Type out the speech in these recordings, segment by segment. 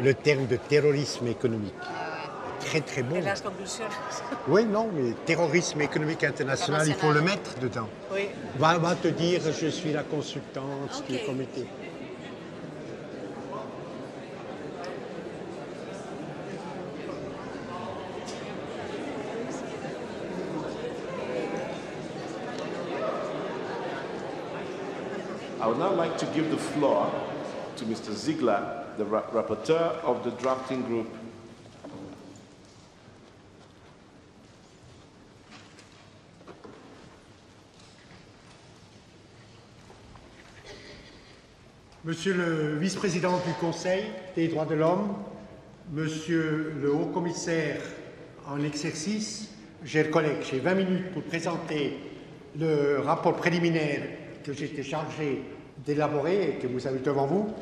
le terme de terrorisme économique. Très très bon. En las conclusiones. Oui, non, mais terrorisme économique international, il faut le mettre dedans. Oui. Va te dire, je suis la consultante du comité. I would now like to give the floor to Mr. Ziegler, the rapporteur of the drafting group. Monsieur le vice-président du Conseil des droits de l'homme, monsieur le haut-commissaire en exercice, chers collègues, j'ai 20 minutes pour présenter le rapport préliminaire que j'ai été chargé d'élaborer et que vous avez devant vous.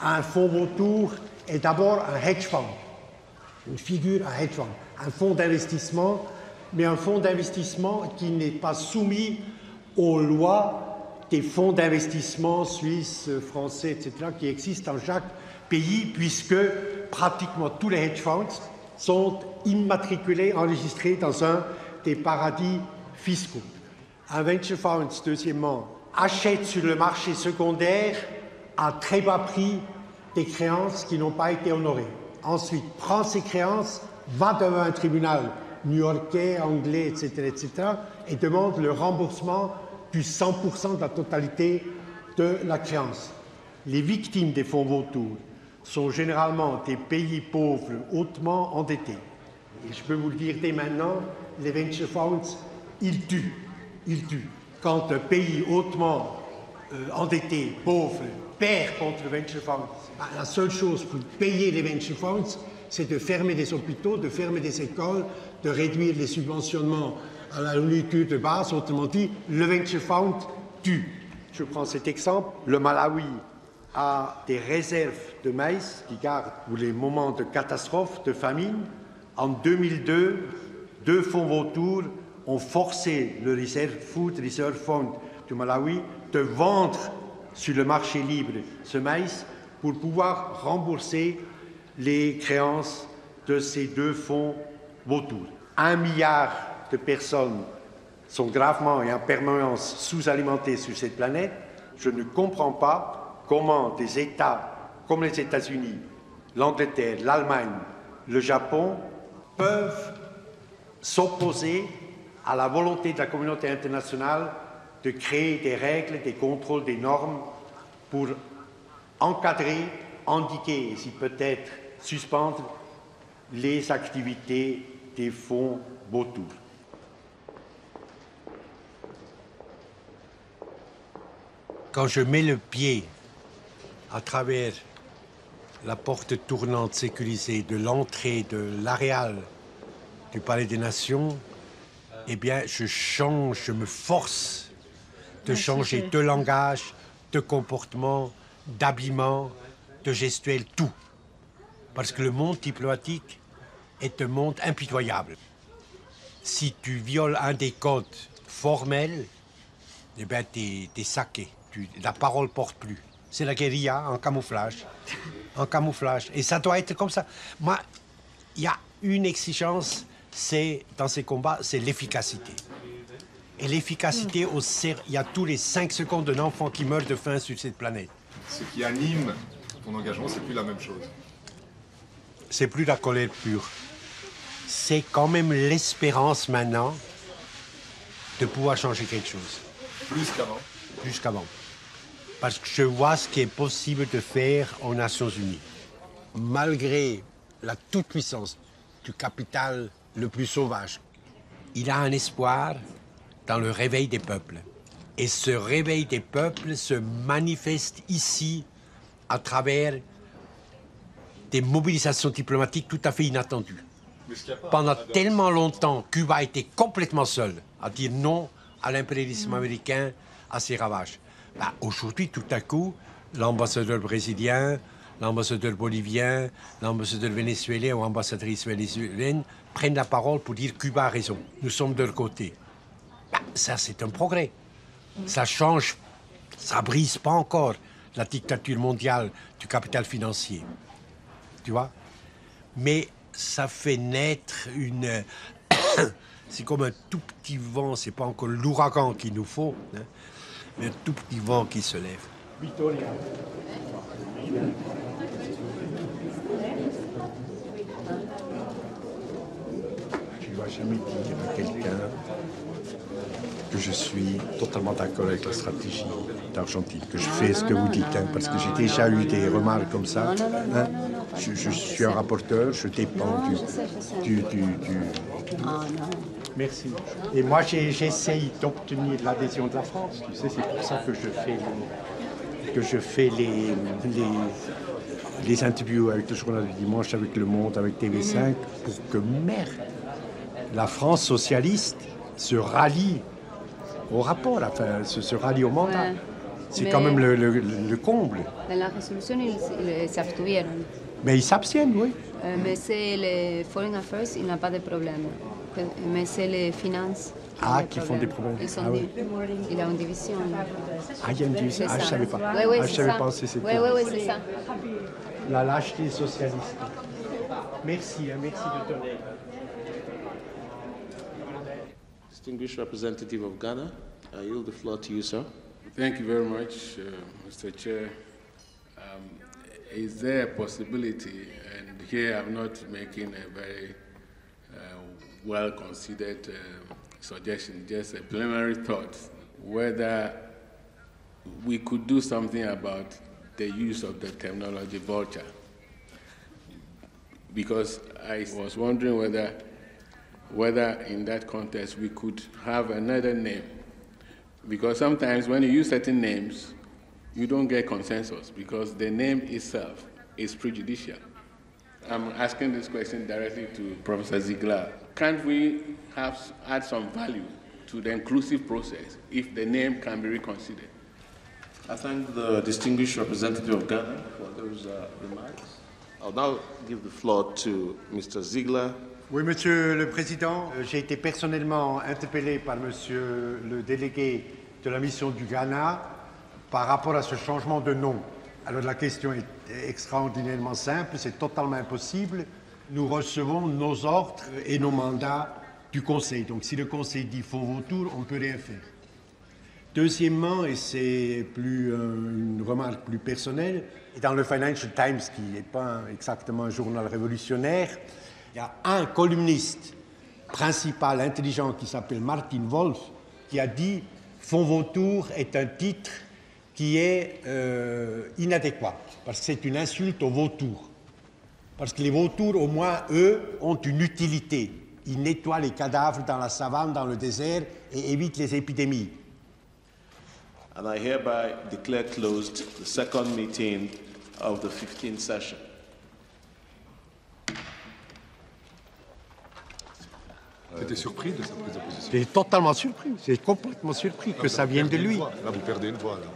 Un fonds vautour est d'abord un hedge fund, une figure, un hedge fund, un fonds d'investissement, mais un fonds d'investissement qui n'est pas soumis aux lois des fonds d'investissement suisses, français, etc., qui existent dans chaque pays, puisque pratiquement tous les hedge funds sont immatriculés, enregistrés dans un des paradis fiscaux. Un venture fund, deuxièmement, achète sur le marché secondaire à très bas prix des créances qui n'ont pas été honorées. Ensuite, prend ces créances, va devant un tribunal new-yorkais, anglais, etc., et demande le remboursement du 100% de la totalité de la créance. Les victimes des fonds vautours sont généralement des pays pauvres hautement endettés. Et je peux vous le dire dès maintenant, les venture funds, ils tuent. Ils tuent. Quand un pays hautement endetté, pauvre, perd contre le venture fund, la seule chose pour payer les venture funds, c'est de fermer des hôpitaux, de fermer des écoles, de réduire les subventionnements à la nourriture de base. Autrement dit, le venture fund tue. Je prends cet exemple. Le Malawi a des réserves de maïs qui gardent pour les moments de catastrophe, de famine. En 2002, deux fonds vautours ont forcé le Food Reserve Fund du Malawi de vendre sur le marché libre ce maïs pour pouvoir rembourser les créances de ces deux fonds vautours. 1 milliard de personnes sont gravement et en permanence sous-alimentées sur cette planète. Je ne comprends pas comment des États comme les États-Unis, l'Angleterre, l'Allemagne, le Japon peuvent s'opposer à la volonté de la communauté internationale de créer des règles, des contrôles, des normes pour encadrer, endiguer et si peut-être suspendre les activités des fonds vautours. Quand je mets le pied à travers la porte tournante sécurisée de l'entrée de l'aréal du Palais des Nations, eh bien, je me force de changer de langage, de comportement, d'habillement, de gestuelle, tout. Parce que le monde diplomatique est un monde impitoyable. Si tu violes un des codes formels, eh bien, t'es saqué. La parole porte plus. C'est la guérilla en camouflage. En camouflage. Et ça doit être comme ça. Moi, il y a une exigence, c'est dans ces combats, c'est l'efficacité. Et l'efficacité, il y a tous les 5 secondes d'un enfant qui meurt de faim sur cette planète. Ce qui anime ton engagement, c'est plus la même chose. C'est plus la colère pure. C'est quand même l'espérance maintenant de pouvoir changer quelque chose. Plus qu'avant. Plus qu'avant. Parce que je vois ce qui est possible de faire aux Nations Unies. Malgré la toute-puissance du capital le plus sauvage, il a un espoir dans le réveil des peuples. Et ce réveil des peuples se manifeste ici à travers des mobilisations diplomatiques tout à fait inattendues. Pendant tellement longtemps, Cuba était complètement seul à dire non à l'impérialisme américain, à ses ravages. Aujourd'hui, tout à coup, l'ambassadeur brésilien, l'ambassadeur bolivien, l'ambassadeur vénézuélien ou ambassadrice vénézuélienne prennent la parole pour dire Cuba a raison, nous sommes de leur côté. Ça, c'est un progrès. Ça change, ça brise pas encore la dictature mondiale du capital financier. tu vois. Mais ça fait naître une... c'est comme un tout petit vent, c'est pas encore l'ouragan qu'il nous faut, hein, mais un tout petit vent qui se lève. Victoria. Tu ne vas jamais dire à quelqu'un que je suis totalement d'accord avec la stratégie d'Argentine, que je fais ce que vous dites, hein, parce que j'ai déjà eu des remarques comme ça. Hein. Je suis un rapporteur, je dépends du... Merci. Et moi, j'essaye d'obtenir l'adhésion de la France. Tu sais, c'est pour ça que je fais les interviews avec le journal du dimanche, avec Le Monde, avec TV5, pour que, merde, la France socialiste se rallie au rapport, enfin, se rallie au mandat. Ouais. C'est quand même le comble. Dans la résolution, ils s'abstuvieron. Mais ils s'abstiennent, oui. Mais c'est les Foreign Affairs, il n'y a pas de problème. Mais c'est les finances qui font des problèmes. Il y a une division. Il y a une division. Je ne savais pas. Oui, je savais pas si c'était. Oui, c'est ça. La lâcheté socialiste. Merci de ton aide. Distinguished representative of Ghana, I yield the floor to you, sir. Thank you very much, Mr. Chair. Is there a possibility, and here I'm not making a very well-considered suggestion, just a preliminary thought, whether we could do something about the use of the terminology vulture? Because I was wondering whether in that context we could have another name. Because sometimes when you use certain names, you don't get consensus because the name itself is prejudicial. I'm asking this question directly to Professor Ziegler. Can't we add some value to the inclusive process if the name can be reconsidered? I thank the distinguished representative of Ghana for those remarks. I'll now give the floor to Mr. Ziegler. Oui, Monsieur le Président, j'ai été personnellement interpellé par Monsieur le délégué de la mission du Ghana par rapport à ce changement de nom. Alors la question est extraordinairement simple, c'est totalement impossible. Nous recevons nos ordres et nos mandats du Conseil. Donc si le Conseil dit « faut vos tours », on ne peut rien faire. Deuxièmement, et c'est une remarque plus personnelle, dans le Financial Times, qui n'est pas exactement un journal révolutionnaire, il y a un columniste principal intelligent qui s'appelle Martin Wolf qui a dit « Font vos tours » est un titre qui est inadéquat, parce que c'est une insulte aux vautours. Parce que les vautours, au moins, eux, ont une utilité. Ils nettoient les cadavres dans la savane, dans le désert, et évitent les épidémies. And I hereby declare closed the second meeting of the 15th session. T'étais surpris de sa prise de position? J'étais totalement surpris. J'ai complètement surpris que ça vienne de lui. Là, vous perdez une voix, là.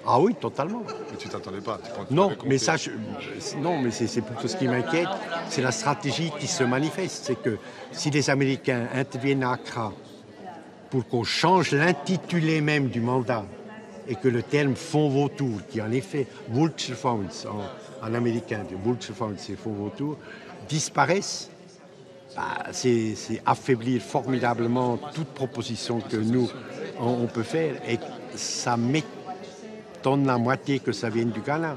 Ah oui, totalement. Mais tu t'attendais pas. Non, mais ça, non, mais c'est plutôt ce qui m'inquiète. C'est la stratégie qui se manifeste. C'est que si les Américains interviennent à Accra pour qu'on change l'intitulé même du mandat et que le terme fonds vautours, qui en effet, vulture funds en américain, vulture funds, c'est fonds vautours, disparaissent, c'est affaiblir formidablement toute proposition que nous, on peut faire. Et ça m'étonne la moitié que ça vienne du Ghana.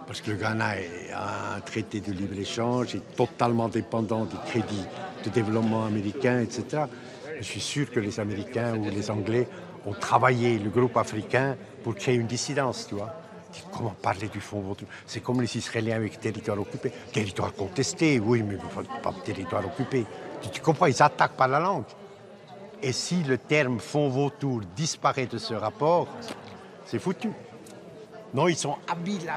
Parce que le Ghana a un traité de libre-échange, est totalement dépendant des crédits de développement américains, etc. Je suis sûr que les Américains ou les Anglais ont travaillé, le groupe africain, pour créer une dissidence, tu vois. Comment parler du fonds vautour? C'est comme les Israéliens avec territoire occupé. Territoire contesté, oui, mais pas territoire occupé. Tu comprends, ils attaquent par la langue. Et si le terme fonds vautour disparaît de ce rapport, c'est foutu. Non, ils sont habiles.